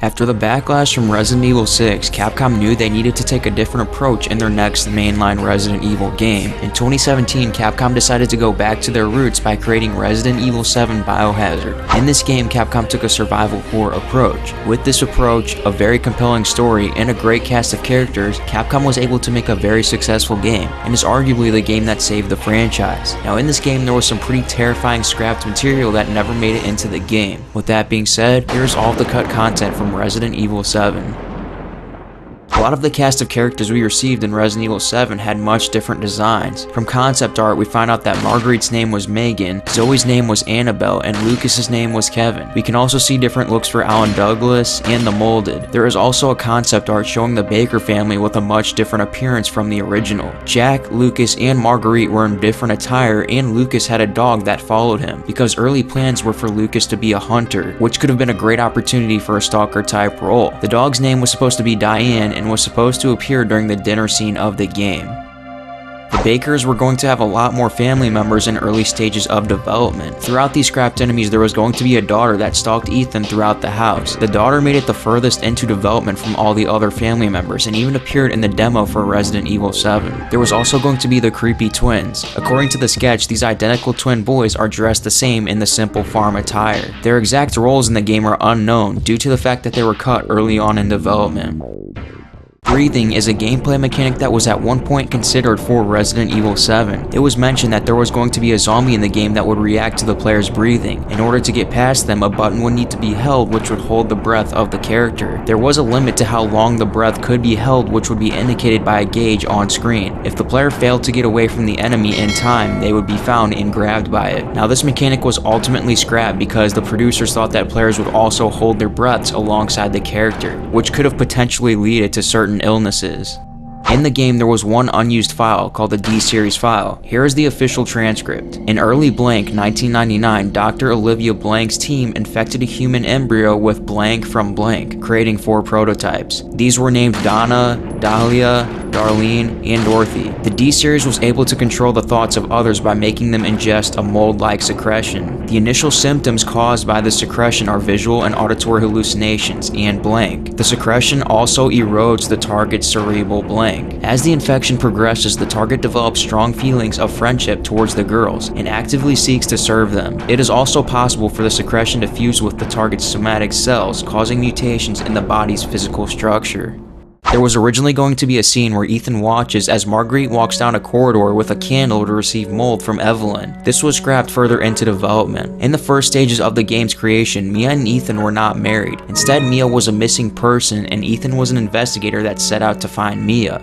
After the backlash from Resident Evil 6, Capcom knew they needed to take a different approach in their next mainline Resident Evil game. In 2017, Capcom decided to go back to their roots by creating Resident Evil 7 Biohazard. In this game, Capcom took a survival horror approach. With this approach, a very compelling story, and a great cast of characters, Capcom was able to make a very successful game, and is arguably the game that saved the franchise. Now in this game, there was some pretty terrifying scrapped material that never made it into the game. With that being said, here's all of the cut content from Resident Evil 7. A lot of the cast of characters we received in Resident Evil 7 had much different designs. From concept art, we find out that Marguerite's name was Megan, Zoe's name was Annabelle, and Lucas's name was Kevin. We can also see different looks for Alan Douglas and the Molded. There is also a concept art showing the Baker family with a much different appearance from the original. Jack, Lucas, and Marguerite were in different attire, and Lucas had a dog that followed him, because early plans were for Lucas to be a hunter, which could have been a great opportunity for a stalker type role. The dog's name was supposed to be Diane, and was supposed to appear during the dinner scene of the game. The Bakers were going to have a lot more family members in early stages of development. Throughout these scrapped enemies, there was going to be a daughter that stalked Ethan throughout the house. The daughter made it the furthest into development from all the other family members, and even appeared in the demo for Resident Evil 7. There was also going to be the creepy twins. According to the sketch, these identical twin boys are dressed the same in the simple farm attire. Their exact roles in the game are unknown due to the fact that they were cut early on in development. Breathing is a gameplay mechanic that was at one point considered for Resident Evil 7. It was mentioned that there was going to be a zombie in the game that would react to the player's breathing. In order to get past them, a button would need to be held which would hold the breath of the character. There was a limit to how long the breath could be held, which would be indicated by a gauge on screen. If the player failed to get away from the enemy in time, they would be found and grabbed by it. Now this mechanic was ultimately scrapped because the producers thought that players would also hold their breaths alongside the character, which could have potentially led to certain illnesses. In the game, there was one unused file called the D-Series file. Here is the official transcript. In early blank 1999, Dr. Olivia Blank's team infected a human embryo with blank from blank, creating 4 prototypes. These were named Donna, Dahlia, Darlene, and Dorothy. The D-Series was able to control the thoughts of others by making them ingest a mold-like secretion. The initial symptoms caused by the secretion are visual and auditory hallucinations and blank. The secretion also erodes the target's cerebral blank. As the infection progresses, the target develops strong feelings of friendship towards the girls and actively seeks to serve them. It is also possible for the secretion to fuse with the target's somatic cells, causing mutations in the body's physical structure. There was originally going to be a scene where Ethan watches as Marguerite walks down a corridor with a candle to receive mold from Evelyn. This was scrapped further into development. In the first stages of the game's creation, Mia and Ethan were not married. Instead, Mia was a missing person and Ethan was an investigator that set out to find Mia.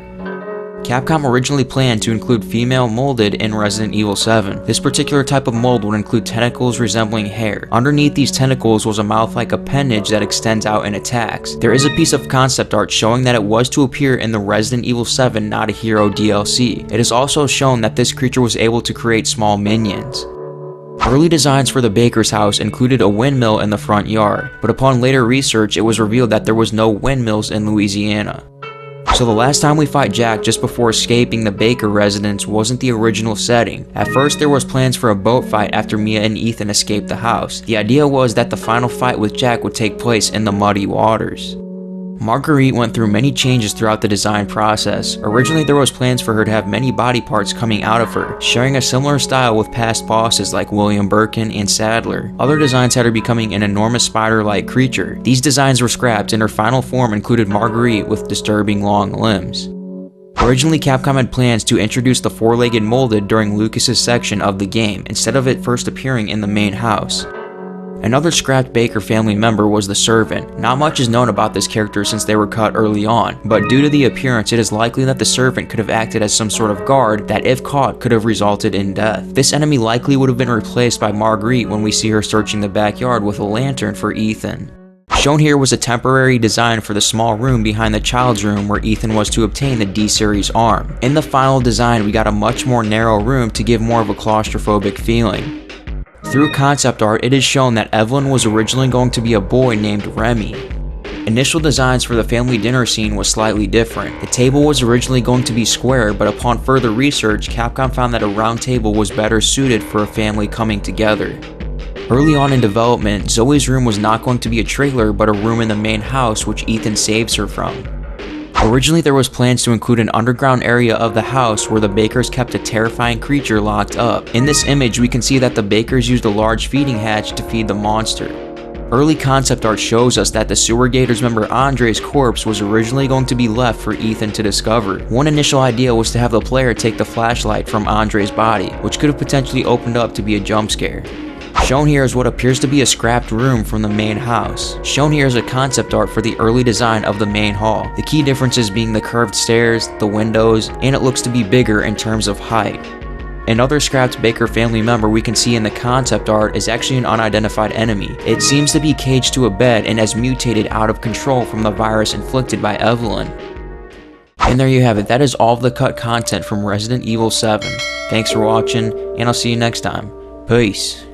Capcom originally planned to include female molded in Resident Evil 7. This particular type of mold would include tentacles resembling hair. Underneath these tentacles was a mouth-like appendage that extends out and attacks. There is a piece of concept art showing that it was to appear in the Resident Evil 7 Not a Hero DLC. It is also shown that this creature was able to create small minions. Early designs for the Baker's house included a windmill in the front yard, but upon later research it was revealed that there was no windmills in Louisiana. So the last time we fight Jack just before escaping the Baker residence wasn't the original setting. At first there was plans for a boat fight after Mia and Ethan escaped the house. The idea was that the final fight with Jack would take place in the muddy waters. Marguerite went through many changes throughout the design process. Originally there was plans for her to have many body parts coming out of her, sharing a similar style with past bosses like William Birkin and Sadler. Other designs had her becoming an enormous spider-like creature. These designs were scrapped and her final form included Marguerite with disturbing long limbs. Originally, Capcom had plans to introduce the 4-legged molded during Lucas's section of the game, instead of it first appearing in the main house. Another scrapped Baker family member was the Servant. Not much is known about this character since they were cut early on, but due to the appearance, it is likely that the Servant could have acted as some sort of guard that, if caught, could have resulted in death. This enemy likely would have been replaced by Marguerite when we see her searching the backyard with a lantern for Ethan. Shown here was a temporary design for the small room behind the child's room where Ethan was to obtain the D-Series arm. In the final design, we got a much more narrow room to give more of a claustrophobic feeling. Through concept art, it is shown that Evelyn was originally going to be a boy named Remy. Initial designs for the family dinner scene was slightly different. The table was originally going to be square, but upon further research, Capcom found that a round table was better suited for a family coming together. Early on in development, Zoe's room was not going to be a trailer but a room in the main house which Ethan saves her from. Originally there was plans to include an underground area of the house where the Bakers kept a terrifying creature locked up. In this image we can see that the Bakers used a large feeding hatch to feed the monster. Early concept art shows us that the Sewer Gators member Andre's corpse was originally going to be left for Ethan to discover. One initial idea was to have the player take the flashlight from Andre's body, which could have potentially opened up to be a jump scare. Shown here is what appears to be a scrapped room from the main house. Shown here is a concept art for the early design of the main hall, the key differences being the curved stairs, the windows, and it looks to be bigger in terms of height. Another scrapped Baker family member we can see in the concept art is actually an unidentified enemy. It seems to be caged to a bed and has mutated out of control from the virus inflicted by Evelyn. And there you have it, that is all of the cut content from Resident Evil 7. Thanks for watching, and I'll see you next time. Peace.